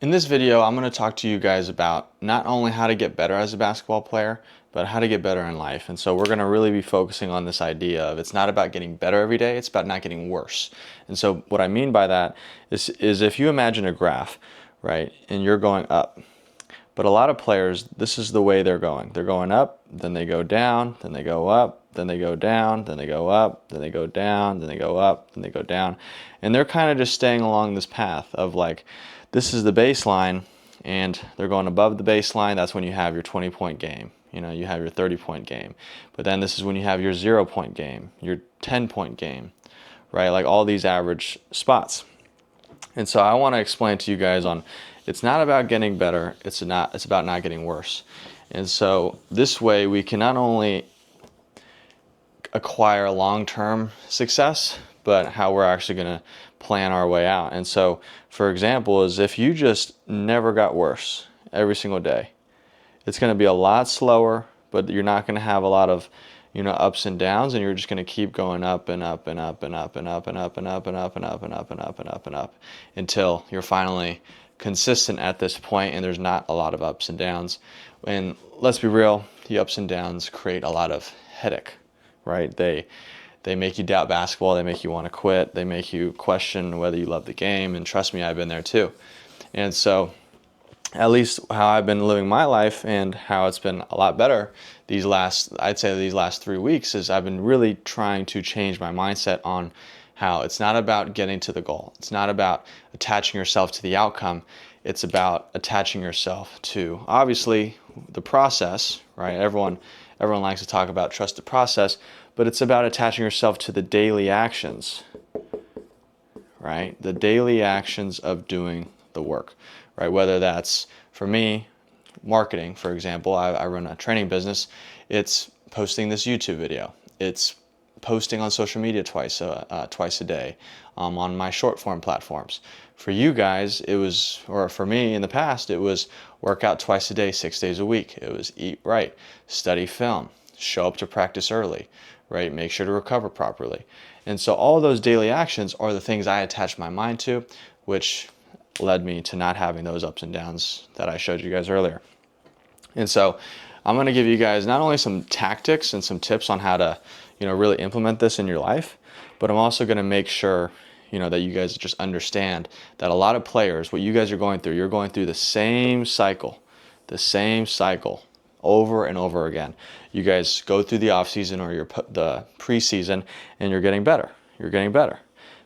In this video, I'm going to talk to you guys about not only how to get better as a basketball player, but how to get better in life. And so we're going to really be focusing on this idea of it's not about getting better every day, it's about not getting worse. And so what I mean by that is if you imagine a graph, right, and you're going up, but a lot of players, this is the way they're going. They're going up, then they go down, then they go up, then they go down, then they go up, then they go down, then they go up, then they go down. And they're kind of just staying along this path of like, this is the baseline, and they're going above the baseline. That's when you have your 20-point game. You know, you have your 30-point game. But then this is when you have your 0-point game, your 10-point game, right? Like all these average spots. And so I want to explain to you guys on, it's not about getting better, it's about not getting worse. And so this way we can not only acquire long-term success, but how we're actually going to plan our way out. And so, for example, is if you just never got worse every single day, it's going to be a lot slower, but you're not going to have a lot of, ups and downs, and you're just going to keep going up and up and up and up and up and up and up and up and up and up and up and up and up until you're finally consistent at this point and there's not a lot of ups and downs. And let's be real, the ups and downs create a lot of headache, right? They make you doubt basketball, they make you want to quit, they make you question whether you love the game, and trust me, I've been there too. And so at least how I've been living my life and how it's been a lot better I'd say these last 3 weeks is I've been really trying to change my mindset on how it's not about getting to the goal. It's not about attaching yourself to the outcome. It's about attaching yourself to, obviously, the process, right? Everyone likes to talk about trust the process, but it's about attaching yourself to the daily actions, right? The daily actions of doing the work, right? Whether that's, for me, marketing, for example, I run a training business. It's posting this YouTube video. It's posting on social media twice a day on my short form platforms. For you guys, it was, or for me in the past, it was work out twice a day, 6 days a week. It was eat right, study film, show up to practice early, right? Make sure to recover properly. And so all of those daily actions are the things I attach my mind to, which led me to not having those ups and downs that I showed you guys earlier. And so I'm going to give you guys not only some tactics and some tips on how to, really implement this in your life, but I'm also going to make sure, that you guys just understand that a lot of players, what you guys are going through, you're going through the same cycle over and over again. You guys go through the off season or the preseason and you're getting better.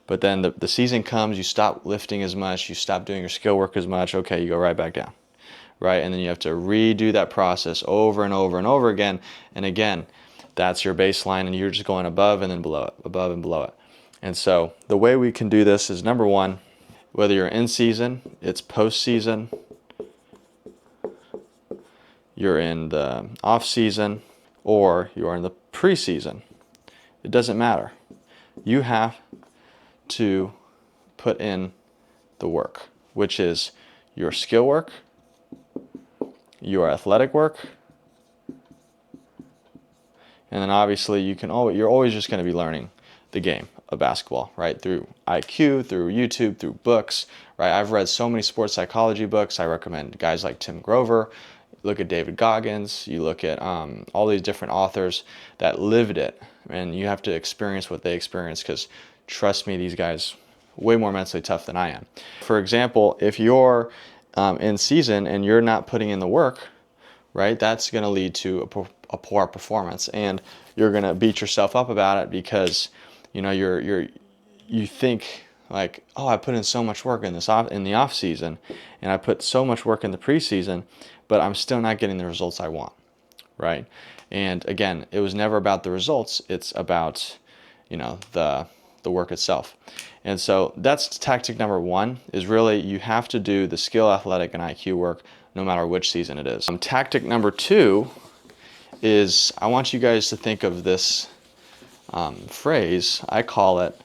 But then the season comes, you stop lifting as much, you stop doing your skill work as much, okay, you go right back down, right? And then you have to redo that process over and over and over again. And again, that's your baseline and you're just going above and then below it, above and below it. And so the way we can do this is, number one, whether you're in season, it's post season, you're in the off season, or you're in the preseason. It doesn't matter. You have to put in the work, which is your skill work, your athletic work, and then obviously you're always just going to be learning the game of basketball, right? Through IQ, through YouTube, through books, right? I've read so many sports psychology books. I recommend guys like Tim Grover. Look at David Goggins. You look at all these different authors that lived it, and you have to experience what they experienced, because trust me, these guys way more mentally tough than I am. For example, if you're in season and you're not putting in the work, right, that's going to lead to a poor performance, and you're going to beat yourself up about it because you think like, oh, I put in so much work in the off season, and I put so much work in the preseason, but I'm still not getting the results I want, right? And again, it was never about the results. It's about the work itself. And so that's tactic number one, is really you have to do the skill, athletic, and IQ work no matter which season it is. Tactic number two is, I want you guys to think of this phrase. I call it,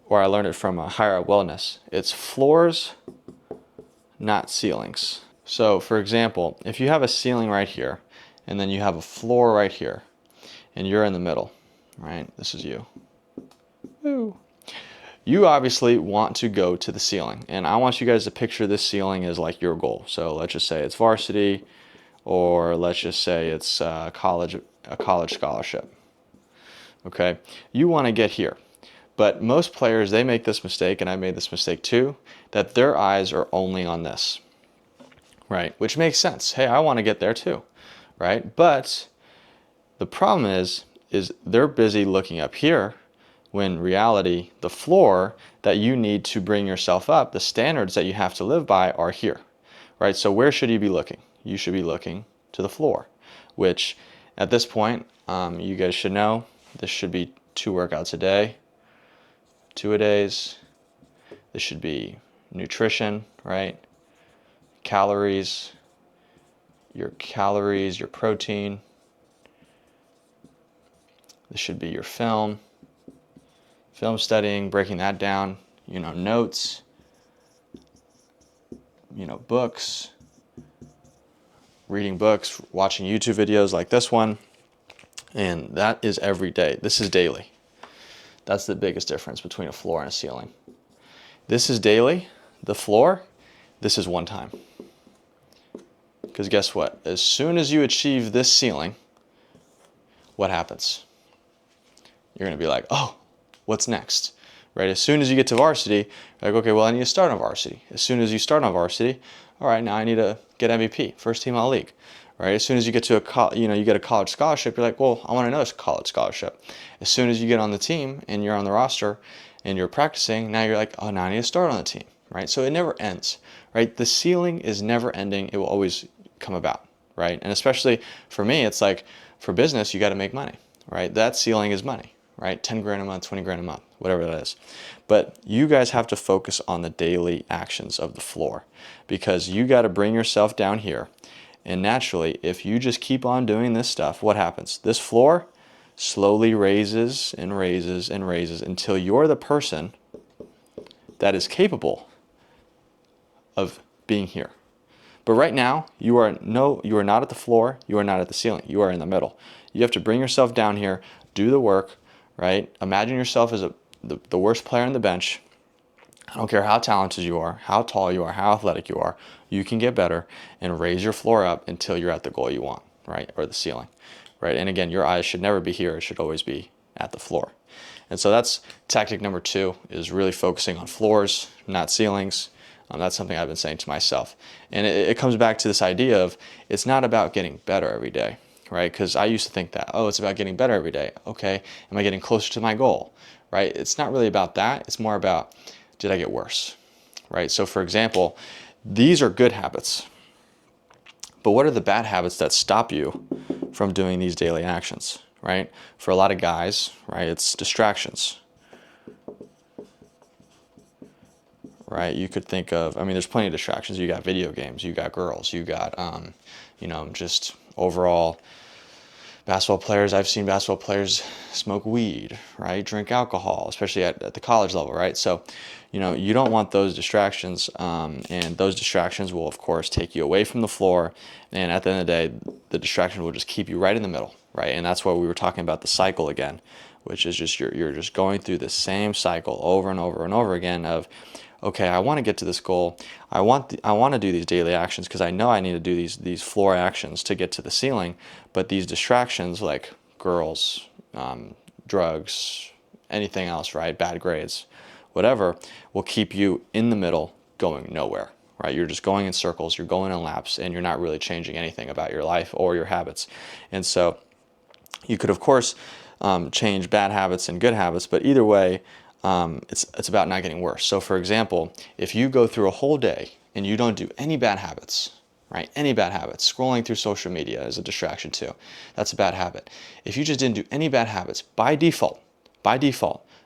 or I learned it from a Higher Up Wellness. It's floors, not ceilings. So for example, if you have a ceiling right here, and then you have a floor right here, and you're in the middle, right? This is you. Woo. you obviously want to go to the ceiling. And I want you guys to picture this ceiling as like your goal. So let's just say it's varsity, or let's just say it's a college scholarship. Okay, you want to get here. But most players, they make this mistake, and I made this mistake too, that their eyes are only on this, right? Which makes sense. Hey, I want to get there too, right? But the problem is they're busy looking up here, when in reality, the floor that you need to bring yourself up, the standards that you have to live by are here, right? So where should you be looking? You should be looking to the floor, which at this point, you guys should know this should be 2 workouts a day, 2-a-days. This should be nutrition, right? Calories, your protein. This should be your film studying, breaking that down, notes, books, reading books, watching YouTube videos like this one. And that is every day. This is daily. That's the biggest difference between a floor and a ceiling. This is daily. The floor, this is one time. Because guess what? As soon as you achieve this ceiling, what happens? You're going to be like, oh, what's next? Right? As soon as you get to varsity, you're like, okay, well, I need to start on varsity. As soon as you start on varsity, all right, now I need to get MVP, first team all league. Right? As soon as you get to you get a college scholarship, you're like, well, I want another college scholarship. As soon as you get on the team and you're on the roster and you're practicing, now you're like, oh, now I need to start on the team. Right? So it never ends. Right? The ceiling is never ending. It will always come about. Right? And especially for me, it's like, for business, you got to make money. Right? That ceiling is money. Right? 10 grand a month, 20 grand a month, whatever that is. But you guys have to focus on the daily actions of the floor, because you got to bring yourself down here. And naturally, if you just keep on doing this stuff, what happens? This floor slowly raises and raises and raises until you're the person that is capable of being here. But right now, you are not at the floor, you are not at the ceiling, you are in the middle. You have to bring yourself down here, do the work, right? Imagine yourself as the worst player on the bench. I don't care how talented you are, how tall you are, how athletic you are, you can get better and raise your floor up until you're at the goal you want, right? Or the ceiling, right? And again, your eyes should never be here. It should always be at the floor. And so that's tactic number 2, is really focusing on floors, not ceilings. That's something I've been saying to myself. And it comes back to this idea of, it's not about getting better every day, right? Because I used to think that, oh, it's about getting better every day. Okay, am I getting closer to my goal, right? It's not really about that. It's more about, did I get worse, right? So for example, these are good habits. But what are the bad habits that stop you from doing these daily actions, right? For a lot of guys, right, it's distractions, right? You could think of, there's plenty of distractions. You got video games, you got girls, you got, just overall basketball players. I've seen basketball players smoke weed, right? Drink alcohol, especially at the college level, right? So, you don't want those distractions, and those distractions will, of course, take you away from the floor. And at the end of the day, the distraction will just keep you right in the middle, right? And that's why we were talking about the cycle again, which is just you're just going through the same cycle over and over and over again of, okay, I want to get to this goal. I want to do these daily actions because I know I need to do these floor actions to get to the ceiling. But these distractions like girls, drugs, anything else, right? Bad grades, whatever, will keep you in the middle going nowhere, right? You're just going in circles, you're going in laps, and you're not really changing anything about your life or your habits. And so you could, of course, change bad habits and good habits, but either way, it's about not getting worse. So for example, if you go through a whole day and you don't do any bad habits, right? Any bad habits, scrolling through social media is a distraction too. That's a bad habit. If you just didn't do any bad habits, by default,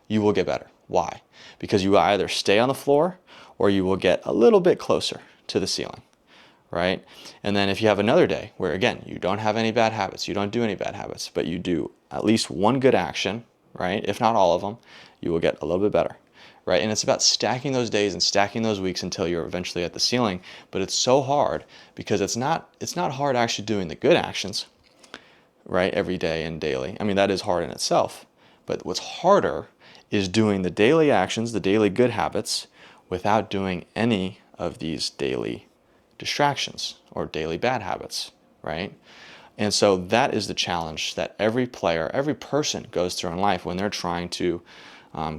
you will get better. Why? Because you will either stay on the floor or you will get a little bit closer to the ceiling, right? And then if you have another day where, again, you don't have any bad habits, you don't do any bad habits, but you do at least one good action, right? If not all of them, you will get a little bit better, right? And it's about stacking those days and stacking those weeks until you're eventually at the ceiling. But it's so hard because it's not hard actually doing the good actions, right? Every day and daily. That is hard in itself. But what's harder is doing the daily actions, the daily good habits, without doing any of these daily distractions or daily bad habits, right? And so that is the challenge that every player, every person goes through in life when they're trying to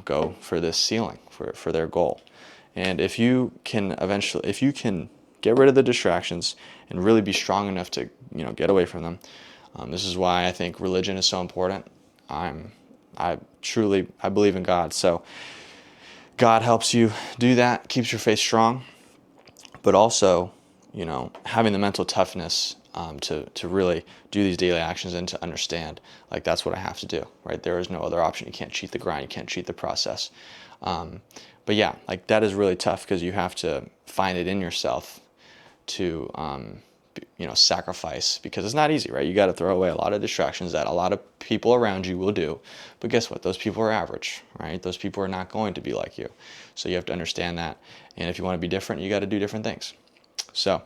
go for this ceiling, for their goal. And if you can get rid of the distractions and really be strong enough to, get away from them, this is why I think religion is so important. I believe in God. So God helps you do that, keeps your faith strong, but also, having the mental toughness to really do these daily actions and to understand, like, that's what I have to do, right? There is no other option. You can't cheat the grind. You can't cheat the process. But yeah, like, that is really tough because you have to find it in yourself to, sacrifice, because it's not easy, right? You got to throw away a lot of distractions that a lot of people around you will do. But guess what? Those people are average, right? Those people are not going to be like you. So you have to understand that. And if you want to be different, you got to do different things. So,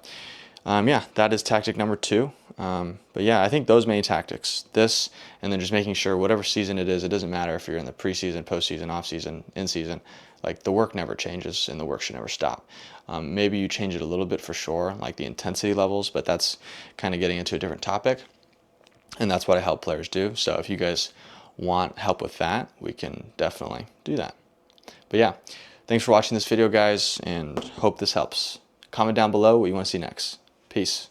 yeah, that is tactic number 2. But yeah, I think those main tactics, this, and then just making sure whatever season it is, it doesn't matter if you're in the preseason, postseason, off-season, in-season, like, the work never changes and the work should never stop. Maybe you change it a little bit for sure, like the intensity levels, but that's kind of getting into a different topic. And that's what I help players do. So if you guys want help with that, we can definitely do that. But yeah, thanks for watching this video, guys, and hope this helps. Comment down below what you want to see next. Peace.